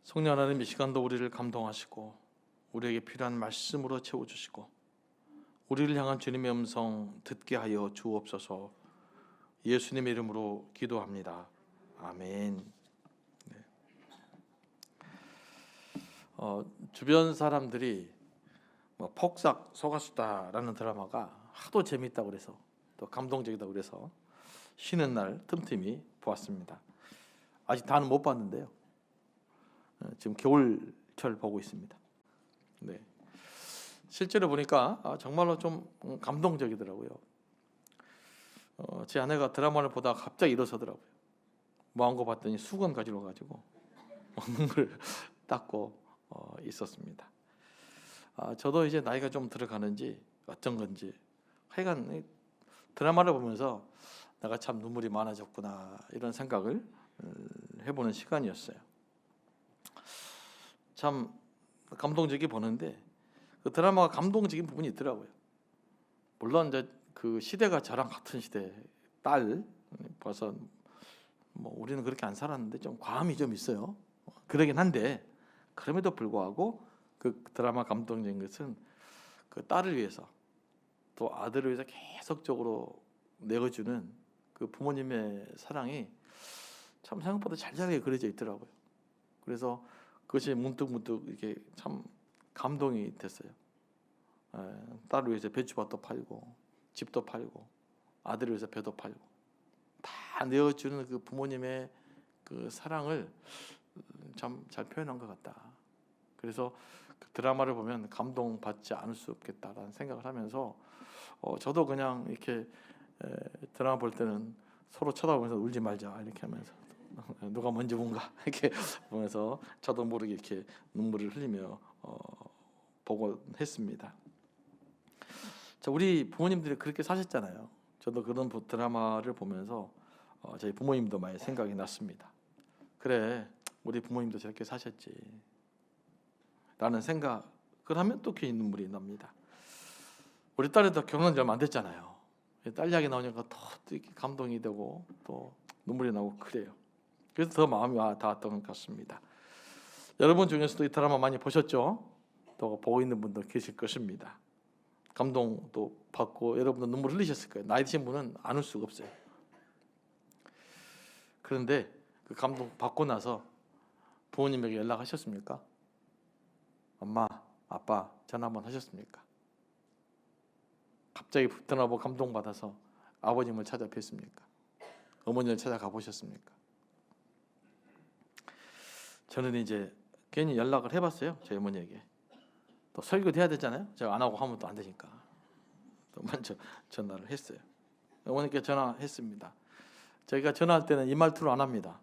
성령 하나님, 이 시간도 우리를 감동하시고 우리에게 필요한 말씀으로 채워주시고 우리를 향한 주님의 음성 듣게 하여 주옵소서. 예수님의 이름으로 기도합니다. 아멘. 네. 주변 사람들이 폭삭 속았수다라는 드라마가 하도 재밌다고 그래서 또 감동적이다고 그래서 쉬는 날 틈틈이 보았습니다. 아직 다는 못 봤는데요. 지금 겨울철 보고 있습니다. 네. 실제로 보니까 정말로 좀 감동적이더라고요. 제 아내가 드라마를 보다가 갑자기 일어서더라고요. 뭐 한 거 봤더니 수건 가지러 가지고 먹는 걸 닦고 있었습니다. 저도 이제 나이가 좀 들어가는지 어쩐 건지 하여간 드라마를 보면서 내가 참 눈물이 많아졌구나 이런 생각을 해보는 시간이었어요. 참 감동적이 보는데 그 드라마가 감동적인 부분이 있더라고요. 물론 이제 그 시대가 저랑 같은 시대 딸 벌써 뭐 우리는 그렇게 안 살았는데 좀 과함이 좀 있어요. 그러긴 한데 그럼에도 불구하고 그 드라마 감동적인 것은 그 딸을 위해서 또 아들을 위해서 계속적으로 내어주는 그 부모님의 사랑이 참 생각보다 잘 자라게 그려져 있더라고요. 그래서 그것이 문득 이렇게 참 감동이 됐어요. 딸을 위해서 배추밭도 팔고 집도 팔고 아들을 위해서 배도 팔고 다 내어주는 그 부모님의 그 사랑을 참 잘 표현한 것 같다. 그래서 그 드라마를 보면 감동받지 않을 수 없겠다라는 생각을 하면서 저도 그냥 이렇게 드라마 볼 때는 서로 쳐다보면서 울지 말자 이렇게 하면서 누가 먼저 본가 이렇게 보면서 저도 모르게 이렇게 눈물을 흘리며 보고 했습니다. 자, 우리 부모님들이 그렇게 사셨잖아요. 저도 그런 드라마를 보면서 저희 부모님도 많이 생각이 났습니다. 그래, 우리 부모님도 저렇게 사셨지 라는 생각을 하면 또 괜히 눈물이 납니다. 우리 딸도 결혼한 지 얼마 안 됐잖아요. 딸 이야기 나오니까 더 이렇게 감동이 되고 또 눈물이 나고 그래요. 그래서 더 마음이 닿았던 것 같습니다. 여러분 중에서도 이 드라마 많이 보셨죠? 또 보고 있는 분도 계실 것입니다. 감동도 받고 여러분도 눈물 흘리셨을 거예요. 나이 드신 분은 안 울 수가 없어요. 그런데 그 감동 받고 나서 부모님에게 연락하셨습니까? 엄마, 아빠 전화 한번 하셨습니까? 갑자기 드라마 보고 감동받아서 아버님을 찾아뵀습니까? 어머니를 찾아가 보셨습니까? 저는 이제 괜히 연락을 해봤어요. 저희 어머니에게. 또 설교도 해야 되잖아요. 제가 안 하고 하면 또 안 되니까. 또 먼저 전화를 했어요. 어머니께 전화했습니다. 저희가 전화할 때는 이 말투로 안 합니다.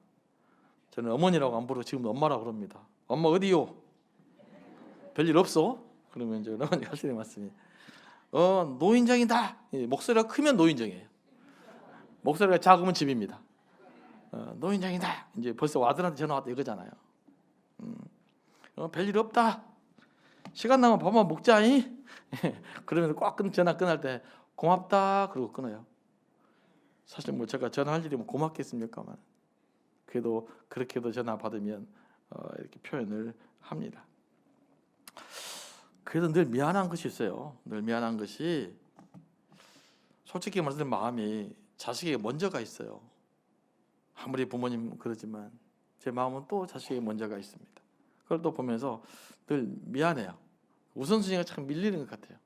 저는 어머니라고 안 부르고 지금도 엄마라고 그럽니다. 엄마 어디요? 별일 없어? 그러면 이제 어머니가 하시는 말씀이 노인정이다. 목소리가 크면 노인정이에요. 목소리가 작으면 집입니다. 노인정이다. 이제 벌써 아들한테 전화 왔다 이거잖아요. 별일 없다. 시간 나면 밥만 먹자잉. 그러면서 꽉 전화 끊을 때 고맙다 그러고 끊어요. 사실 뭐 제가 전화할 일이 뭐 고맙겠습니까만 그래도 그렇게도 전화 받으면 이렇게 표현을 합니다. 그래도 늘 미안한 것이 있어요. 늘 미안한 것이 솔직히 말해서 마음이 자식에게 먼저가 있어요. 아무리 부모님 그러지만 제 마음은 또 자식에게 먼저가 있습니다. 그걸 또 보면서 늘 미안해요. 우선순위가 참 밀리는 것 같아요.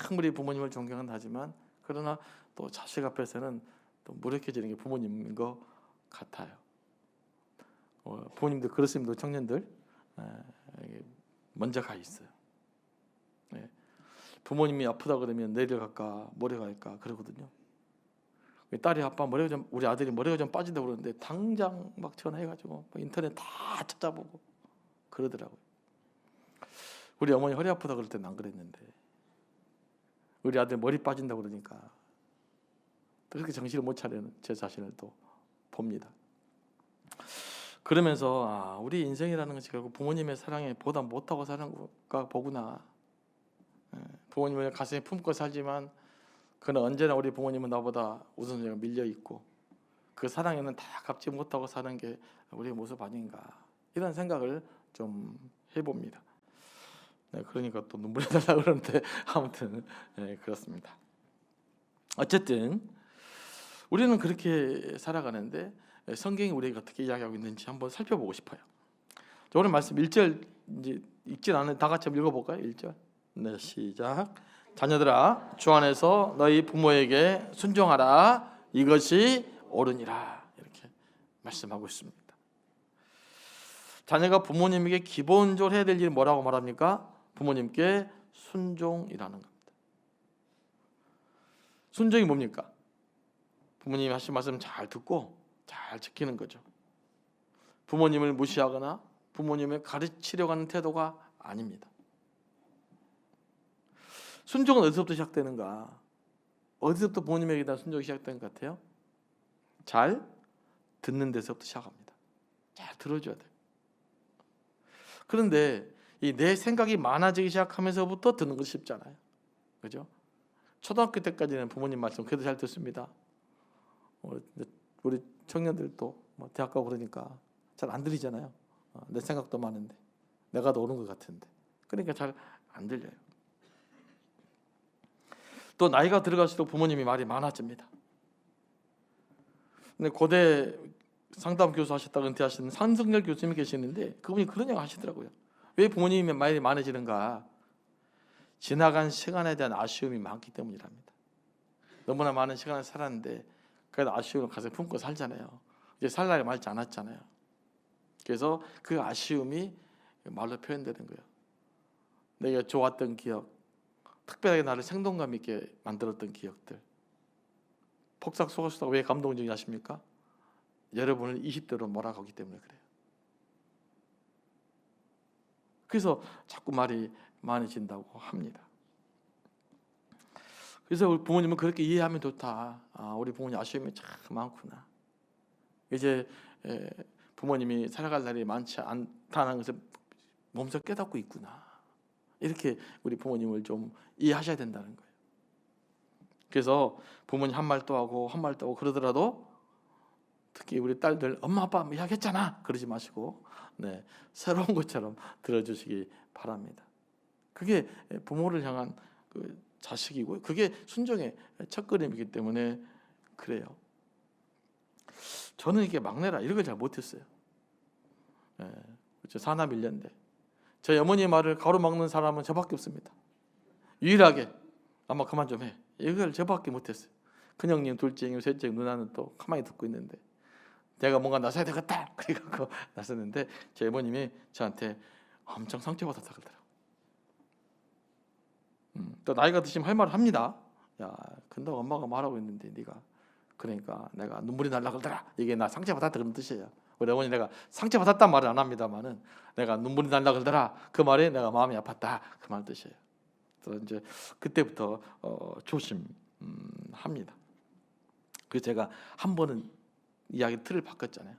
아무리 부모님을 존경은 하지만 그러나 또 자식 앞에서는 또 무력해지는 게 부모님인 것 같아요. 부모님들 그렇습니다. 청년들 먼저 가 있어요. 부모님이 아프다 그러면 내려갈까 모레 갈까 그러거든요. 딸이 아빠 머리가 좀 우리 아들이 머리가 좀 빠진다 그러는데 당장 막 전화해가지고 인터넷 다 찾아보고 그러더라고요. 우리 어머니 허리 아프다 그럴 때는 안 그랬는데 우리 아들 머리 빠진다 그러니까 그렇게 정신을 못 차리는 제 자신을 또 봅니다. 그러면서 우리 인생이라는 것이 결국 부모님의 사랑에 보다 못하고 사는 것가 보구나. 부모님을 가슴에 품고 살지만 그는 언제나 우리 부모님은 나보다 우선순위가 밀려 있고 그 사랑에는 다 갚지 못하고 사는 게 우리의 모습 아닌가 이런 생각을 좀 해봅니다. 네, 그러니까 또 눈물이 날라 그러는데 아무튼 네, 그렇습니다. 어쨌든 우리는 그렇게 살아가는데 성경이 우리에게 어떻게 이야기하고 있는지 한번 살펴보고 싶어요. 자, 오늘 말씀 1절 이제 읽진 않은 다 같이 한번 읽어볼까요? 1절. 네, 시작. 자녀들아, 주 안에서 너희 부모에게 순종하라. 이것이 옳으니라. 이렇게 말씀하고 있습니다. 자녀가 부모님에게 기본적으로 해야 될 일이 뭐라고 말합니까? 부모님께 순종이라는 겁니다. 순종이 뭡니까? 부모님이 하신 말씀 잘 듣고 잘 지키는 거죠. 부모님을 무시하거나 부모님을 가르치려고 하는 태도가 아닙니다. 순종은 어디서부터 시작되는가? 어디서부터 부모님에게 대한 순종이 시작되는 것 같아요? 잘 듣는 데서부터 시작합니다. 잘 들어줘야 돼요. 그런데 이 내 생각이 많아지기 시작하면서부터 듣는 것이 쉽잖아요. 그죠? 초등학교 때까지는 부모님 말씀 그래도 잘 듣습니다. 우리 청년들도 뭐 대학 가고 그러니까 잘 안 들리잖아요. 내 생각도 많은데 내가 더 옳은 것 같은데 그러니까 잘 안 들려요. 또 나이가 들어갈수록 부모님이 말이 많아집니다. 근데 고대 상담 교수 하셨다가 은퇴하시는 산승열 교수님이 계시는데 그분이 그런 얘기 하시더라고요. 왜 부모님이 말이 많아지는가? 지나간 시간에 대한 아쉬움이 많기 때문이랍니다. 너무나 많은 시간을 살았는데 그래도 아쉬움을 가슴에 품고 살잖아요. 이제 살 날이 많지 않았잖아요. 그래서 그 아쉬움이 말로 표현되는 거예요. 내가 좋았던 기억, 특별하게 나를 생동감 있게 만들었던 기억들. 폭삭 속았다고 왜 감동적이 하십니까? 여러분을 20대로 몰아가기 때문에 그래요. 그래서 자꾸 말이 많아진다고 합니다. 그래서 우리 부모님은 그렇게 이해하면 좋다. 우리 부모님 아쉬움이 참 많구나. 이제 부모님이 살아갈 날이 많지 않다는 것을 몸소 깨닫고 있구나. 이렇게 우리 부모님을 좀 이해하셔야 된다는 거예요. 그래서 부모님 한 말 또 하고 한 말 또 하고 그러더라도 특히 우리 딸들 엄마 아빠 이야기했잖아 그러지 마시고 네, 새로운 것처럼 들어주시기 바랍니다. 그게 부모를 향한 그 자식이고 그게 순종의 첫걸음이기 때문에 그래요. 저는 이게 막내라 이런 걸 잘 못했어요. 그렇죠. 사남 1년대 저희 어머니 말을 가로막는 사람은 저밖에 없습니다. 유일하게 아마 그만 좀 해 이걸 저밖에 못했어요. 큰형님, 둘째, 셋째 누나는 또 가만히 듣고 있는데 내가 뭔가 나서야 되겠다 그래갖고 나섰는데 제 어머님이 저한테 엄청 상처받았다 그러더라고요. 또 나이가 드시면 할 말을 합니다. 야, 근데 엄마가 말하고 있는데 네가 그러니까 내가 눈물이 날라 그러더라. 이게 나 상처받았다 그런 뜻이에요. 우리 어머니 내가 상처받았단 말을 안 합니다만은 내가 눈물이 날라 그러더라. 그 말에 내가 마음이 아팠다 그 말 뜻이에요. 그래서 이제 그때부터 조심합니다. 그래서 제가 한 번은 이야기 틀을 바꿨잖아요.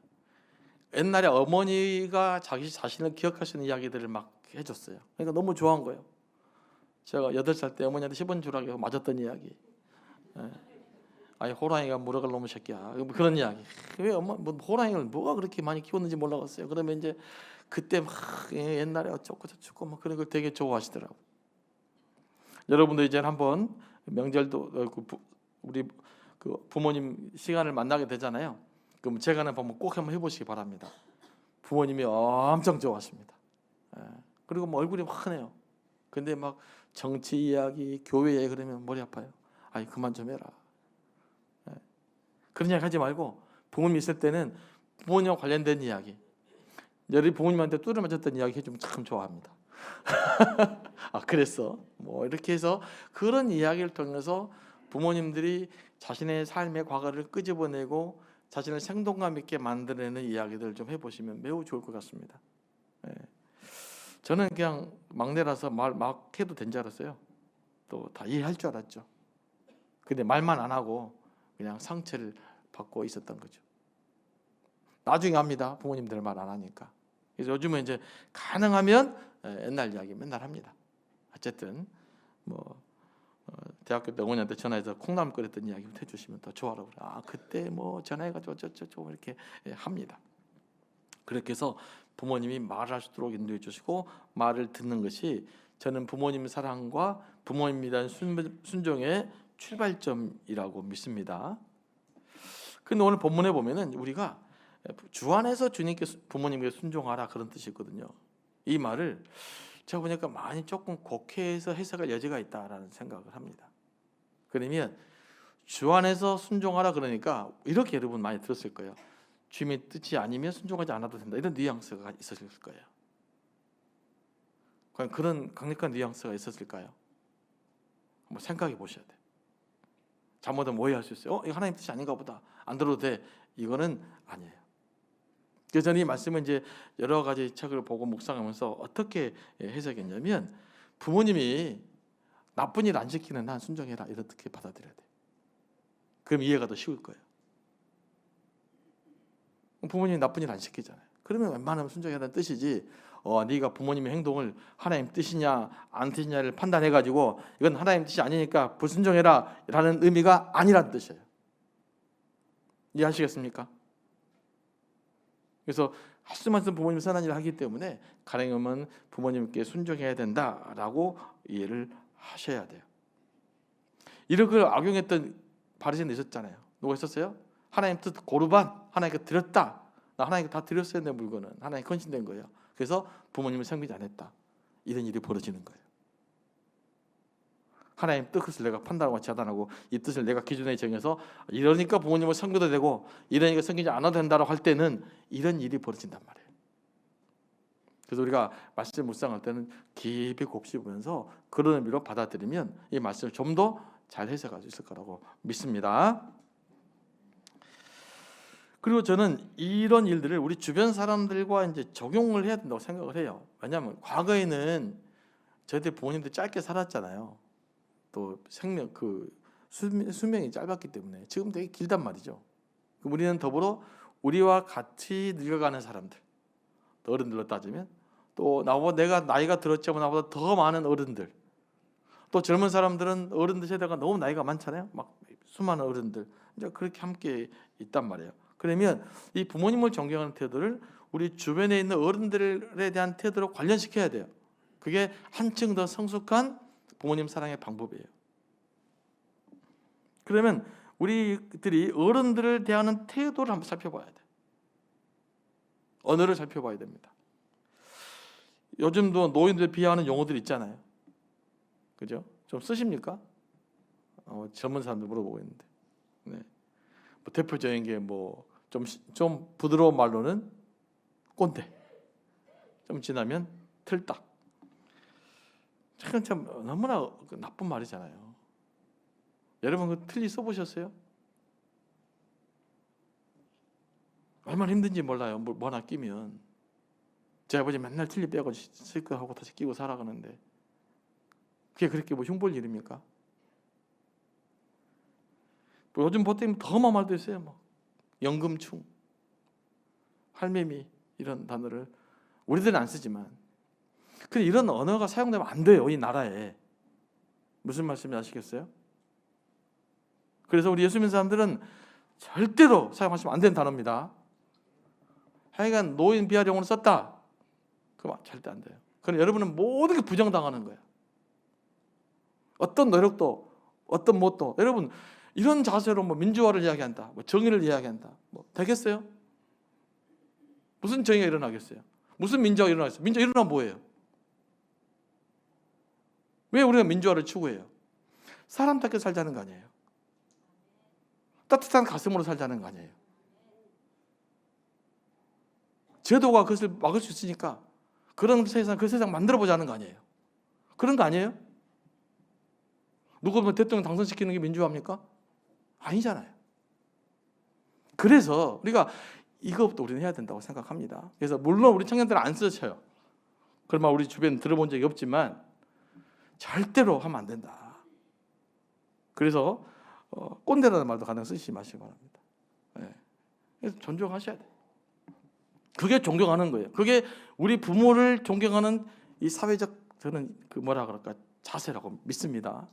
옛날에 어머니가 자기 자신을 기억하시는 이야기들을 막 해줬어요. 그러니까 너무 좋아한 거예요. 제가 8살 때 어머니한테 10원 주라고 맞았던 이야기. 아니 호랑이가 물어갈 놈의 새끼야. 그런 이야기. 왜 엄마 뭐 호랑이를 뭐가 그렇게 많이 키웠는지 몰라갔어요. 그러면 이제 그때 막 옛날에 어쩌고 저쩌고 막 그런 걸 되게 좋아하시더라고. 여러분도 이제 한번 명절도 우리 그 부모님 시간을 만나게 되잖아요. 그럼 제가 하는 방법 꼭 한번 해보시기 바랍니다. 부모님이 엄청 좋아하십니다. 그리고 뭐 얼굴이 환해요. 근데 막 정치 이야기, 교회 이야기 그러면 머리 아파요. 아이 그만 좀 해라. 그런 이야기 하지 말고 부모님 있을 때는 부모님과 관련된 이야기, 여리 부모님한테 뚜를 맞았던 이야기 해주면 참 좋아합니다. 그랬어. 뭐 이렇게 해서 그런 이야기를 통해서 부모님들이 자신의 삶의 과거를 끄집어내고 자신을 생동감 있게 만들어내는 이야기들을 좀 해보시면 매우 좋을 것 같습니다. 저는 그냥 막내라서 말 막 해도 된 줄 알았어요. 또 다 이해할 줄 알았죠. 근데 말만 안 하고 그냥 상처를 받고 있었던 거죠. 나중에 합니다. 부모님들 말 안 하니까. 그래서 요즘은 이제 가능하면 옛날 이야기 맨날 합니다. 어쨌든 뭐 대학교 때 어머니한테 전화해서 콩나물 끓였던 이야기부터 해주시면 더 좋아라고 그래요. 그때 뭐 전화해가지고 어쩌고 이렇게 합니다. 그렇게 해서 부모님이 말할 수 있도록 인도해 주시고 말을 듣는 것이 저는 부모님 사랑과 부모님에 대한 순종의 출발점이라고 믿습니다. 근데 오늘 본문에 보면은 우리가 주 안에서 주님께 부모님께 순종하라 그런 뜻이 있거든요. 이 말을 제가 보니까 많이 조금 곡해해서 해석할 여지가 있다라는 생각을 합니다. 그러면 주 안에서 순종하라 그러니까 이렇게 여러분 많이 들었을 거예요. 주님의 뜻이 아니면 순종하지 않아도 된다. 이런 뉘앙스가 있었을 거예요. 과연 그런 강력한 뉘앙스가 있었을까요? 한번 생각해 보셔야 돼요. 잘못하면 오해할 수 있어요. 이거 하나님 뜻이 아닌가 보다. 안 들어도 돼. 이거는 아니에요. 그래서 저는 이 말씀은 이제 여러 가지 책을 보고 묵상하면서 어떻게 해석했냐면 부모님이 나쁜 일 안 시키는 한 순종해라 이렇게 받아들여야 돼. 그럼 이해가 더 쉬울 거예요. 부모님이 나쁜 일 안 시키잖아요. 그러면 웬만하면 순종해라는 뜻이지. 네가 부모님의 행동을 하나님 뜻이냐 안 뜻이냐를 판단해가지고 이건 하나님 뜻이 아니니까 불순종해라 라는 의미가 아니란 뜻이에요. 이해하시겠습니까? 그래서 할 수만 있으면 부모님 선한 일을 하기 때문에 가능하면 부모님께 순종해야 된다라고 이해를 하셔야 돼요. 이렇게 악용했던 바리새인도 있었잖아요. 누가 있었어요? 하나님 뜻 고르반 하나님께 드렸다. 나 하나님께 다 드렸어야 내 물건은 하나님 헌신된 거예요. 그래서 부모님을 섬기지 않았다. 이런 일이 벌어지는 거예요. 하나님 뜻을 내가 판단하고 차단하고 이 뜻을 내가 기준에 정해서 이러니까 부모님을 섬겨도 되고 이러니까 섬기지 않아도 된다고 할 때는 이런 일이 벌어진단 말이에요. 그래서 우리가 말씀 묵상할 때는 깊이 곱씹으면서 그런 의미로 받아들이면 이 말씀을 좀 더 잘 해석할 수 있을 거라고 믿습니다. 그리고 저는 이런 일들을 우리 주변 사람들과 이제 적용을 해야 된다고 생각을 해요. 왜냐하면 과거에는 저희들 부모님들 짧게 살았잖아요. 또 생명 수명이 짧았기 때문에 지금 되게 길단 말이죠. 우리는 더불어 우리와 같이 늙어가는 사람들, 어른들로 따지면 또 내가 나이가 들었지만 나보다 더 많은 어른들, 또 젊은 사람들은 어른들 세대가 너무 나이가 많잖아요. 막 수많은 어른들 이제 그렇게 함께 있단 말이에요. 그러면 이 부모님을 존경하는 태도를 우리 주변에 있는 어른들에 대한 태도로 관련시켜야 돼요. 그게 한층 더 성숙한 부모님 사랑의 방법이에요. 그러면 우리들이 어른들을 대하는 태도를 한번 살펴봐야 돼요. 언어를 살펴봐야 됩니다. 요즘도 노인들 비하하는 용어들 있잖아요. 그죠? 좀 쓰십니까? 젊은 사람들 물어보고 있는데, 네. 뭐 대표적인 게 좀 부드러운 말로는 꼰대, 좀 지나면 틀딱. 참 너무나 나쁜 말이잖아요. 여러분 그 틀리 써보셨어요? 얼마나 힘든지 몰라요. 뭐 하나 끼면 제 아버지 맨날 틀리 빼고 실컷하고 다시 끼고 살아가는데 그게 그렇게 흉볼 일입니까? 요즘 보통 더 험한 말도 있어요. 연금충, 할매미 이런 단어를 우리들은 안 쓰지만 근데 이런 언어가 사용되면 안 돼요. 이 나라에. 무슨 말씀인지 아시겠어요? 그래서 우리 예수 믿는 사람들은 절대로 사용하시면 안 되는 단어입니다. 하여간 노인 비하 용어를 썼다. 그럼 절대 안 돼요. 그럼 여러분은 모든 게 부정당하는 거예요. 어떤 노력도 어떤 뭣도 여러분 이런 자세로 민주화를 이야기한다, 정의를 이야기한다, 되겠어요? 무슨 정의가 일어나겠어요? 무슨 민주화가 일어나겠어요? 민주화 일어나면 뭐예요? 왜 우리가 민주화를 추구해요? 사람답게 살자는 거 아니에요? 따뜻한 가슴으로 살자는 거 아니에요? 제도가 그것을 막을 수 있으니까 그런 세상, 그 세상 만들어보자는 거 아니에요? 그런 거 아니에요? 누구 대통령 당선시키는 게 민주화입니까? 아니잖아요. 그래서 우리가 이것부터 우리는 해야 된다고 생각합니다. 그래서 물론 우리 청년들은 안 쓰셔요. 그런 말 우리 주변에 들어본 적이 없지만 절대로 하면 안 된다. 그래서 꼰대라는 말도 가능 쓰시지 마시기 바랍니다. 네. 그래서 존경하셔야 돼요. 그게 존경하는 거예요. 그게 우리 부모를 존경하는 이 사회적 저는 자세라고 믿습니다.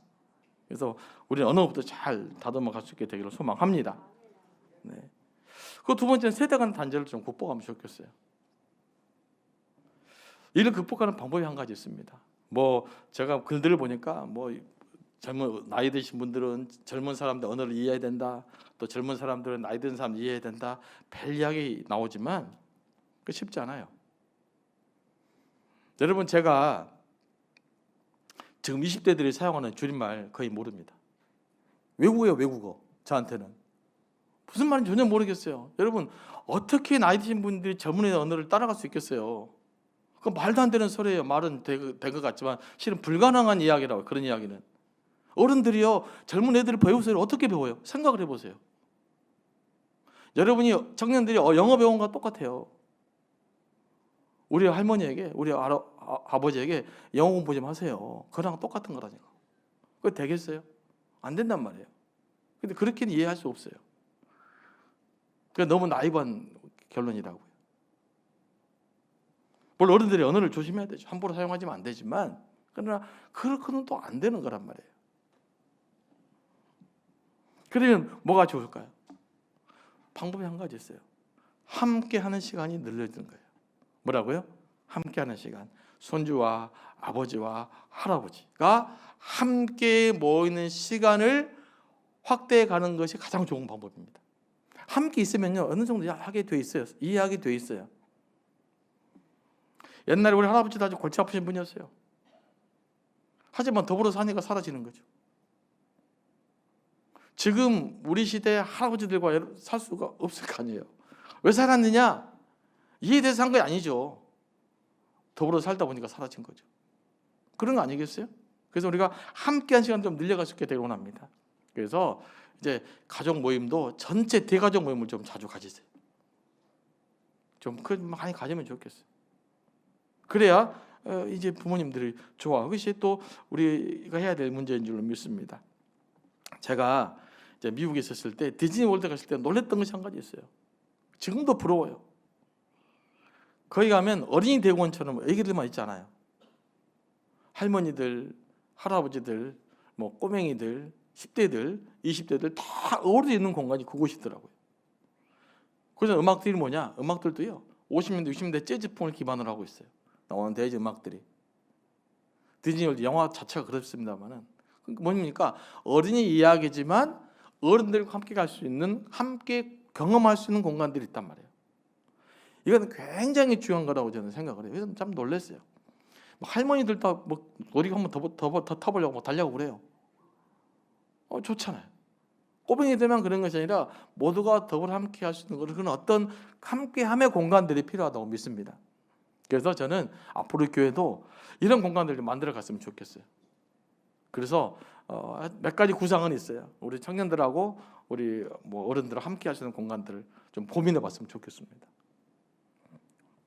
그래서 우리는 언어부터 잘 다듬어 갈 수 있게 되기를 소망합니다. 네. 그 두 번째는 세대 간 단절을 좀 극복하면 좋겠어요. 이를 극복하는 방법이 한 가지 있습니다. 뭐 제가 글들을 보니까 뭐 젊은 나이 드신 분들은 젊은 사람들 언어를 이해해야 된다. 또 젊은 사람들은 나이 든 사람 이해해야 된다. 별 이야기 나오지만 그 쉽지 않아요. 여러분 제가 지금 20대들이 사용하는 줄임말 거의 모릅니다. 외국어예요, 외국어. 저한테는 무슨 말인지 전혀 모르겠어요. 여러분 어떻게 나이 드신 분들이 젊은이의 언어를 따라갈 수 있겠어요? 그 말도 안 되는 소리예요. 말은 된 것 같지만 실은 불가능한 이야기라고. 그런 이야기는 어른들이요 젊은 애들을 배우세요. 어떻게 배워요? 생각을 해보세요. 여러분이 청년들이 영어 배운 것과 똑같아요. 우리 할머니에게, 우리 아버지에게 영어 공부 좀 하세요. 그거랑 똑같은 거라니까. 그거 되겠어요? 안 된단 말이에요. 근데 그렇게는 이해할 수 없어요. 그게 너무 나이브한 결론이라고요. 물론 어른들이 언어를 조심해야 되죠. 함부로 사용하지면 안 되지만 그러나 그렇게는 또 안 되는 거란 말이에요. 그러면 뭐가 좋을까요? 방법이 한 가지 있어요. 함께 하는 시간이 늘려지는 거예요. 뭐라고요? 함께 하는 시간. 손주와 아버지와 할아버지가 함께 모이는 시간을 확대해 가는 것이 가장 좋은 방법입니다. 함께 있으면요 어느 정도 하게 돼 있어요. 이해하게 돼 있어요. 옛날에 우리 할아버지도 아주 골치 아프신 분이었어요. 하지만 더불어 사니까 사라지는 거죠. 지금 우리 시대 할아버지들과 살 수가 없을 거 아니에요. 왜 살았느냐? 이해돼서 산 게 아니죠. 더불어 살다 보니까 사라진 거죠. 그런 거 아니겠어요? 그래서 우리가 함께한 시간 좀 늘려갈 수 있게 되길 원합니다. 그래서 이제 가족 모임도 전체 대가족 모임을 좀 자주 가지세요. 좀 많이 가지면 좋겠어요. 그래야 이제 부모님들이 좋아. 그것이 또 우리가 해야 될 문제인 줄로 믿습니다. 제가 이제 미국에 있었을 때 디즈니 월드 갔을 때 놀랬던 것이 한 가지 있어요. 지금도 부러워요. 거기 가면 어린이 대공원처럼 애기들만 있잖아요. 할머니들, 할아버지들, 뭐 꼬맹이들, 10대들, 20대들 다 어우러져 있는 공간이 그곳이더라고요. 그래서 음악들이 뭐냐? 음악들도요 50년대, 60년대 재즈풍을 기반으로 하고 있어요. 나오는 대지 음악들이. 디즈니월드 영화 자체가 그렇습니다만은 뭡니까? 어린이 이야기지만 어른들과 함께 갈 수 있는, 함께 경험할 수 있는 공간들이 있단 말이에요. 이건 굉장히 중요한 거라고 저는 생각을 해요. 그래서 참 놀랐어요. 할머니들 다 뭐 놀이기 한번 더 타보려고 뭐 달려고 그래요. 좋잖아요. 꼬맹이들만 그런 것이 아니라 모두가 더불어 함께 할 수 있는 그런 어떤 함께함의 공간들이 필요하다고 믿습니다. 그래서 저는 앞으로 교회도 이런 공간들을 만들어 갔으면 좋겠어요. 그래서 몇 가지 구상은 있어요. 우리 청년들하고 우리 뭐 어른들하고 함께 할 수 있는 공간들을 좀 고민해 봤으면 좋겠습니다.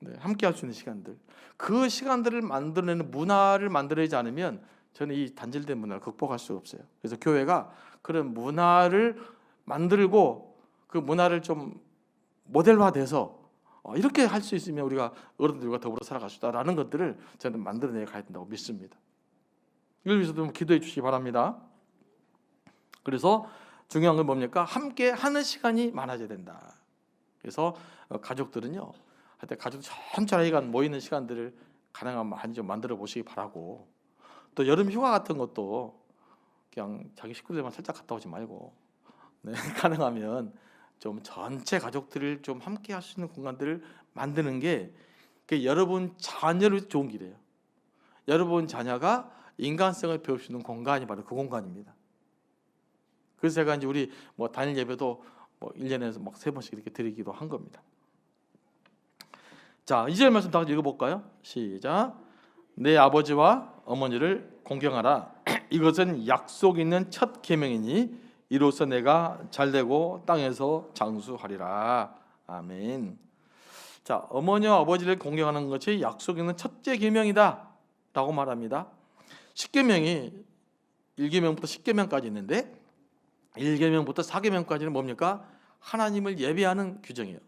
네, 함께 할 수 있는 시간들. 그 시간들을 만들어내는 문화를 만들어내지 않으면 저는 이 단절된 문화를 극복할 수가 없어요. 그래서 교회가 그런 문화를 만들고 그 문화를 좀 모델화돼서 이렇게 할 수 있으면 우리가 어른들과 더불어 살아갈 수 있다라는 것들을 저는 만들어내야 가야 된다고 믿습니다. 이걸 위해서도 기도해 주시기 바랍니다. 그래서 중요한 건 뭡니까? 함께 하는 시간이 많아져야 된다. 그래서 가족들은요, 하여튼 가족 천천히 모이는 시간들을 가능하면 많이 좀 만들어 보시기 바라고, 또 여름 휴가 같은 것도 그냥 자기 식구들만 살짝 갔다 오지 말고, 네, 가능하면 좀 전체 가족들을 좀 함께 할 수 있는 공간들을 만드는 게 여러분 자녀를 위해서 좋은 길이에요. 여러분 자녀가 인간성을 배울 수 있는 공간이 바로 그 공간입니다. 그래서 제가 이제 우리 뭐 단일 예배도 뭐 1년에 막 3번씩 이렇게 드리기도 한 겁니다. 자, 2절 말씀 다 같이 읽어볼까요? 시작. 내 아버지와 어머니를 공경하라. 이것은 약속 있는 첫 계명이니 이로써 내가 잘되고 땅에서 장수하리라. 아멘. 자, 어머니와 아버지를 공경하는 것이 약속 있는 첫째 계명이다 라고 말합니다. 10계명이 1계명부터 10계명까지 있는데 1계명부터 4계명까지는 뭡니까? 하나님을 예배하는 규정이에요.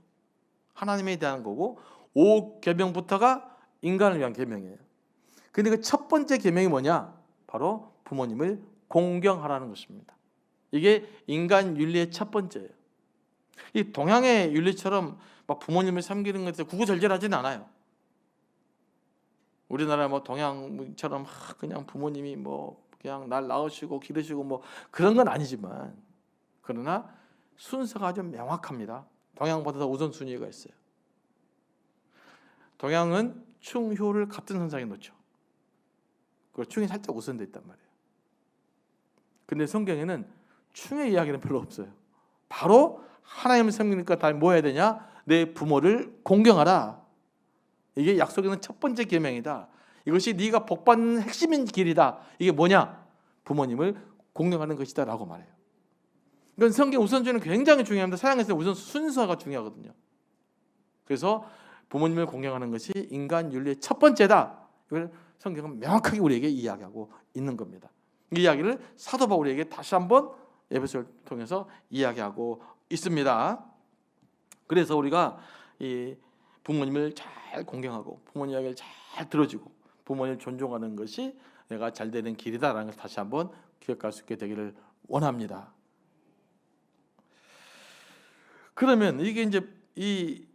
하나님에 대한 거고 5계명부터가 인간을 위한 계명이에요. 근데 그 첫 번째 계명이 뭐냐? 바로 부모님을 공경하라는 것입니다. 이게 인간 윤리의 첫 번째예요. 이 동양의 윤리처럼 막 부모님을 섬기는 것에 구구절절하지는 않아요. 우리나라 뭐 동양처럼 그냥 부모님이 뭐 그냥 날 낳으시고 기르시고 뭐 그런 건 아니지만, 그러나 순서가 좀 명확합니다. 동양보다 더 우선순위가 있어요. 동양은 충효를 같은 선상에 놓죠. 그 충이 살짝 우선돼 있단 말이에요. 근데 성경에는 충의 이야기는 별로 없어요. 바로 하나님을 섬기니까 다 뭐 해야 되냐? 내 부모를 공경하라. 이게 약속에 있는 첫 번째 계명이다. 이것이 네가 복받는 핵심인 길이다. 이게 뭐냐? 부모님을 공경하는 것이다 라고 말해요. 이건 성경 우선순위는 굉장히 중요합니다. 서양에서는 우선 순서가 중요하거든요. 그래서 부모님을 공경하는 것이 인간 윤리의 첫 번째다. 이걸 성경은 명확하게 우리에게 이야기하고 있는 겁니다. 이 이야기를 사도 바울에게 다시 한번 에베소를 통해서 이야기하고 있습니다. 그래서 우리가 이 부모님을 잘 공경하고 부모님 이야기를 잘 들어주고 부모님을 존중하는 것이 내가 잘 되는 길이다라는 것을 다시 한번 기억할 수 있게 되기를 원합니다. 그러면 이게 이제 이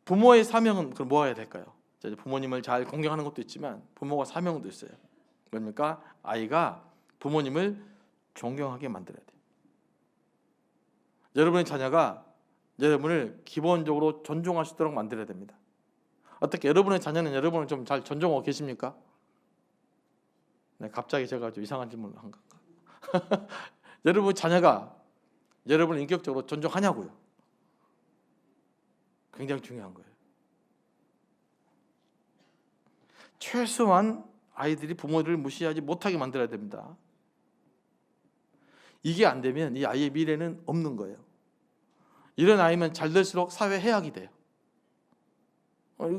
부모의 사명은 그럼 뭐 해야 될까요? 부모님을 잘 공경하는 것도 있지만 부모가 사명도 있어요. 뭡니까? 아이가 부모님을 존경하게 만들어야 돼요. 여러분의 자녀가 여러분을 기본적으로 존중할 수 있도록 만들어야 됩니다. 어떻게 여러분의 자녀는 여러분을 좀 잘 존중하고 계십니까? 네, 갑자기 제가 좀 이상한 질문을 한 건가? 여러분 자녀가 여러분을 인격적으로 존중하냐고요? 굉장히 중요한 거예요. 최소한 아이들이 부모를 무시하지 못하게 만들어야 됩니다. 이게 안 되면 이 아이의 미래는 없는 거예요. 이런 아이면 잘 될수록 사회 해악이 돼요.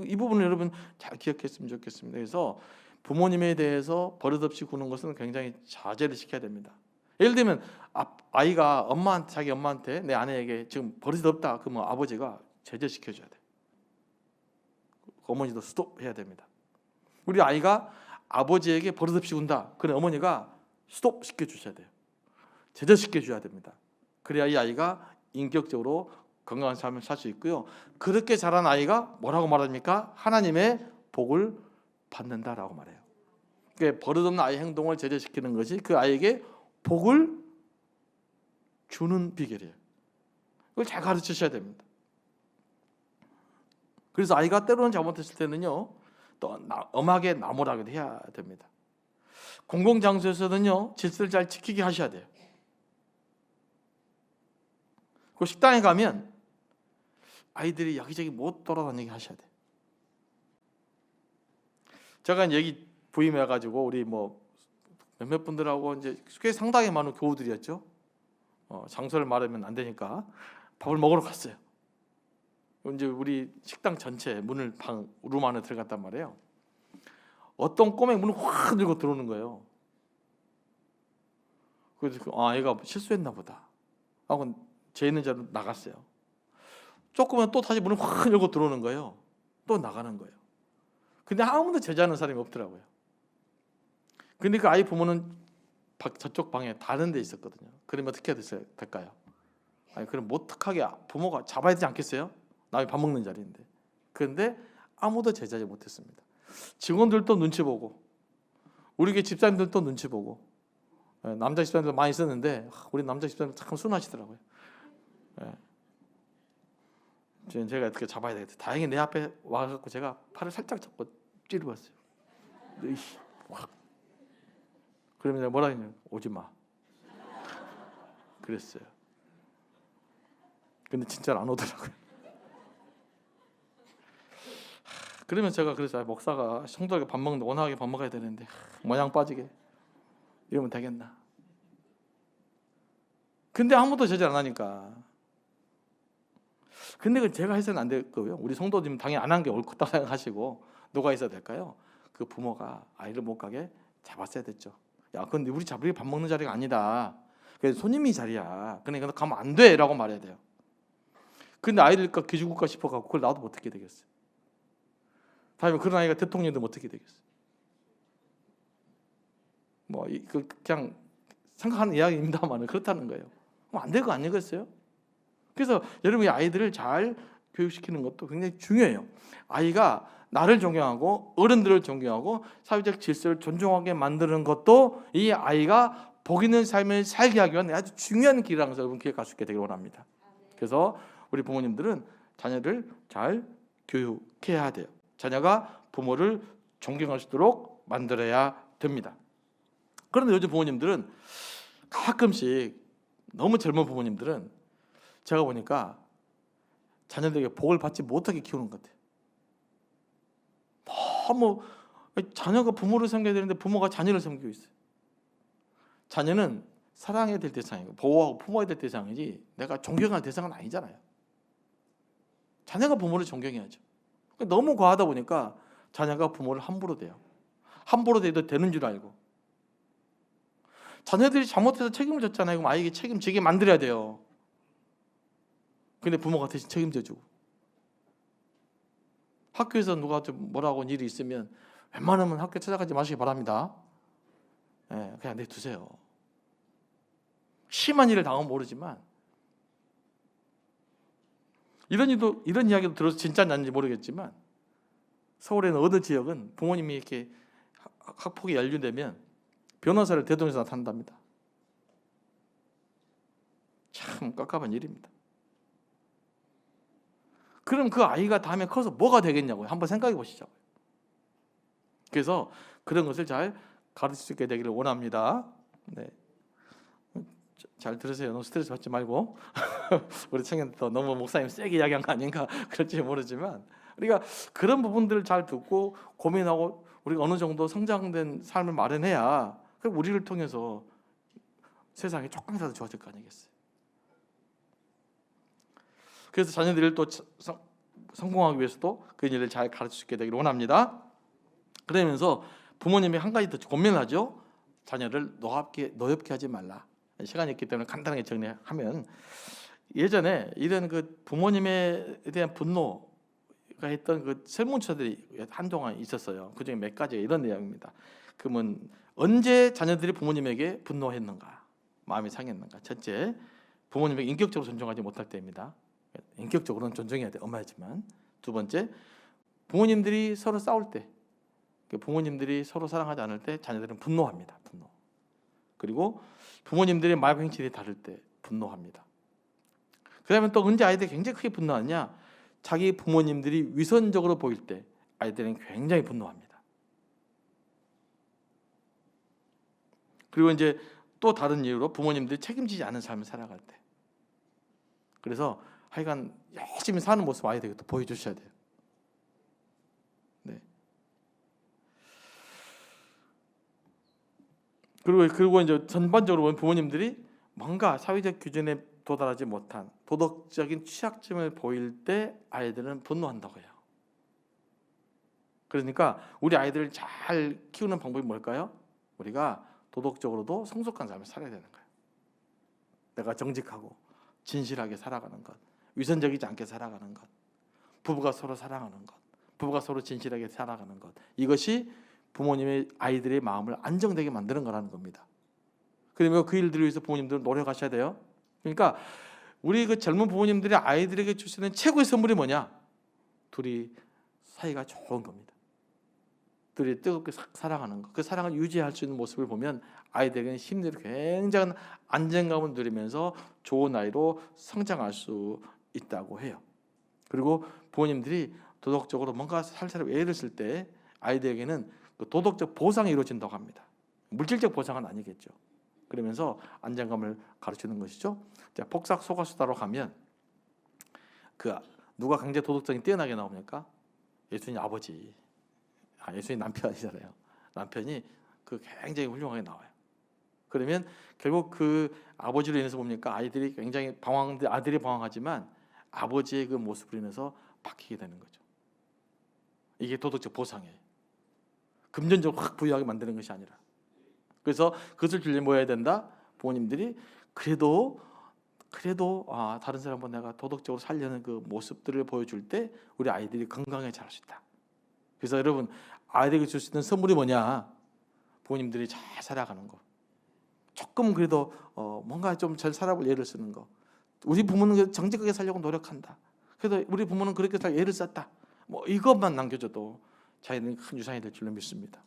이 부분을 여러분 잘 기억했으면 좋겠습니다. 그래서 부모님에 대해서 버릇없이 구는 것은 굉장히 자제를 시켜야 됩니다. 예를 들면 아이가 엄마한테, 자기 엄마한테, 내 아내에게 지금 버릇이 없다 그러면 아버지가 제재시켜줘야 돼요. 어머니도 스톱해야 됩니다. 우리 아이가 아버지에게 버릇없이 군다 그럼 어머니가 스톱 시켜주셔야 돼요. 제재시켜줘야 됩니다. 그래야 이 아이가 인격적으로 건강한 삶을 살 수 있고요. 그렇게 자란 아이가 뭐라고 말합니까? 하나님의 복을 받는다라고 말해요. 그러니까 버릇없는 아이 행동을 제재시키는 것이 그 아이에게 복을 주는 비결이에요. 그걸 잘 가르치셔야 됩니다. 그래서 아이가 때로는 잘못했을 때는요, 또 엄하게 나무라기도 해야 됩니다. 공공장소에서는요, 질서를 잘 지키게 하셔야 돼요. 그 식당에 가면 아이들이 여기저기 못 돌아다니게 하셔야 돼요. 제가 얘기 부임해가지고 우리 뭐 몇몇 분들하고 이제 꽤 상당히 많은 교우들이었죠. 장소를 말하면 안 되니까 밥을 먹으러 갔어요. 이제 우리 식당 전체 문을 룸 안에 들어갔단 말이에요. 어떤 꼬맹이 문을 확 들고 들어오는 거예요. 그래서 얘가 실수했나 보다 하고 제 있는 자리로 나갔어요. 조금은 또 다시 문을 확 열고 들어오는 거예요. 또 나가는 거예요. 근데 아무도 제재하는 사람이 없더라고요. 근데 그 아이 부모는 저쪽 방에 다른 데 있었거든요. 그러면 어떻게 해야 될까요? 아니 그럼 못하게 부모가 잡아야 되지 않겠어요? 남이 밥 먹는 자리인데. 그런데 아무도 제재하지 못했습니다. 직원들도 눈치 보고 우리 게 집사님들도 눈치 보고 남자 집사님들 많이 있었는데 우리 남자 집사님 참 순하시더라고요. 제가 어떻게 잡아야 되겠다. 다행히 내 앞에 와갖고 제가 팔을 살짝 잡고 찌르봤어요. 그러면 내가 뭐라 했냐면 오지 마. 그랬어요. 근데 진짜 안 오더라고요. 그러면 제가 그래서 목사가 성도에게 밥 먹는데 원하게 밥 먹어야 되는데 모양 빠지게 이러면 되겠나. 근데 아무도 제재 안 하니까. 근데 그 제가 해서는 안 될 거고요. 우리 성도님 당연히 안 한 게 옳다 생각하시고 누가 있어야 될까요? 그 부모가 아이를 못 가게 잡았어야 됐죠. 야, 근데 우리 밥 먹는 자리가 아니다. 그래서 손님이 자리야. 그러니까 너 가면 안 돼라고 말해야 돼요. 근데 아이들과 기죽을까 싶어갖고 그걸 나도 어떻게 되겠어요? 다음에 그런 아이가 대통령도 어떻게 되겠어요? 뭐 그냥 생각하는 이야기입니다만 그렇다는 거예요. 안 될 거 아니겠어요? 그래서 여러분이 아이들을 잘 교육시키는 것도 굉장히 중요해요. 아이가 나를 존경하고 어른들을 존경하고 사회적 질서를 존중하게 만드는 것도 이 아이가 복 있는 삶을 살게 하기 위한 아주 중요한 길이라는 것을 여러분 기억할 수 있게 되기를 원합니다. 그래서 우리 부모님들은 자녀를 잘 교육해야 돼요. 자녀가 부모를 존경할 수 있도록 만들어야 됩니다. 그런데 요즘 부모님들은 가끔씩 너무 젊은 부모님들은 제가 보니까 자녀들에게 복을 받지 못하게 키우는 것 같아요. 너무 자녀가 부모를 섬겨야 되는데 부모가 자녀를 섬기고 있어요. 자녀는 사랑해야 될 대상이고 보호하고 품어야 될 대상이지 내가 존경할 대상은 아니잖아요. 자녀가 부모를 존경해야죠. 너무 과하다 보니까 자녀가 부모를 함부로 대요. 함부로 대도 되는 줄 알고. 자녀들이 잘못해서 책임을 졌잖아요. 그럼 아이에게 책임지게 만들어야 돼요. 근데 부모가 대신 책임져주고. 학교에서 누가 좀 뭐라고 일이 있으면 웬만하면 학교 찾아가지 마시기 바랍니다. 네, 그냥 내두세요. 심한 일을 당하면 모르지만 이런 이야기도 들어서 진짜는 아닌지 모르겠지만 서울에는 어느 지역은 부모님이 이렇게 학폭이 연루되면 변호사를 대동해서 나타난답니다. 참 깝깝한 일입니다. 그럼 그 아이가 다음에 커서 뭐가 되겠냐고요. 한번 생각해 보시죠. 그래서 그런 것을 잘 가르칠 수 있게 되기를 원합니다. 네. 잘 들으세요. 너무 스트레스 받지 말고. 우리 청년도 너무 목사님 세게 이야기한 거 아닌가 그럴지 모르지만 우리가 그런 부분들을 잘 듣고 고민하고 우리가 어느 정도 성장된 삶을 마련해야 우리를 통해서 세상이 조금이라도 좋아질 거 아니겠어요. 그래서 자녀들을 또 성공하기 위해서도 그 일을 잘 가르칠 수 있게 되기를 원합니다. 그러면서 부모님이 한 가지 더 권면을 하죠. 자녀를 노엽게 하지 말라. 시간이 있기 때문에 간단하게 정리하면 예전에 이런 그 부모님에 대한 분노가 했던 그 설문조사들이 한동안 있었어요. 그중에 몇 가지가 이런 내용입니다. 그러면 언제 자녀들이 부모님에게 분노했는가, 마음이 상했는가? 첫째, 부모님에게 인격적으로 존중하지 못할 때입니다. 인격적으로는 존중해야 돼, 엄마지만. 두 번째, 부모님들이 서로 싸울 때, 부모님들이 서로 사랑하지 않을 때 자녀들은 분노합니다. 분노. 그리고 부모님들의 말 행실이 다를 때 분노합니다. 그다음에 또 언제 아이들이 굉장히 크게 분노하냐? 자기 부모님들이 위선적으로 보일 때 아이들은 굉장히 분노합니다. 그리고 이제 또 다른 이유로 부모님들이 책임지지 않은 삶을 살아갈 때. 그래서 하여간 열심히 사는 모습 아이들에게 또 보여주셔야 돼요. 네. 그리고 이제 전반적으로 보면 부모님들이 뭔가 사회적 기준에 도달하지 못한 도덕적인 취약점을 보일 때 아이들은 분노한다고 해요. 그러니까 우리 아이들을 잘 키우는 방법이 뭘까요? 우리가 도덕적으로도 성숙한 삶을 살아야 되는 거예요. 내가 정직하고 진실하게 살아가는 것, 위선적이지 않게 살아가는 것, 부부가 서로 사랑하는 것, 부부가 서로 진실하게 살아가는 것, 이것이 부모님의 아이들의 마음을 안정되게 만드는 거라는 겁니다. 그러면 그 일들을 위해서 부모님들은 노력하셔야 돼요. 그러니까 우리 그 젊은 부모님들이 아이들에게 줄 수 있는 최고의 선물이 뭐냐? 둘이 사이가 좋은 겁니다. 둘이 뜨겁게 사랑하는 것, 그 사랑을 유지할 수 있는 모습을 보면 아이들에게는 심리로 굉장한 안정감을 누리면서 좋은 아이로 성장할 수 있다고 해요. 그리고 부모님들이 도덕적으로 뭔가 살살 애를 쓸 때 아이들에게는 그 도덕적 보상이 이루어진다고 합니다. 물질적 보상은 아니겠죠. 그러면서 안정감을 가르치는 것이죠. 자, 폭삭 속았수다로 가면 그 누가 굉장히 도덕적인 뛰어나게 나옵니까? 예수님 아버지, 예수님 남편이잖아요. 남편이 그 굉장히 훌륭하게 나와요. 그러면 결국 그 아버지로 인해서 봅니까? 아이들이 굉장히 아들이 방황하지만 아버지의 그 모습으로 인해서 바뀌게 되는 거죠. 이게 도덕적 보상이에요. 금전적으로 확 부유하게 만드는 것이 아니라. 그래서 그것을 주려면 뭐 해야 된다? 부모님들이 그래도 다른 사람보다 내가 도덕적으로 살려는 그 모습들을 보여줄 때 우리 아이들이 건강하게 자랄 수 있다. 그래서 여러분 아이들에게 줄 수 있는 선물이 뭐냐? 부모님들이 잘 살아가는 거. 조금 그래도 뭔가 좀 잘 살아볼 예를 쓰는 거. 우리 부모는 정직하게 살려고 노력한다. 그래도 우리 부모는 그렇게 잘 예를 썼다. 뭐 이것만 남겨줘도 자기는 큰 유산이 될 줄로 믿습니다.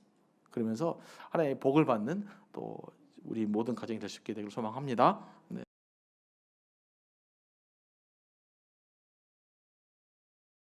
그러면서 하나님의 복을 받는 또 우리 모든 가정이 될 수 있게 되기를 소망합니다. 네.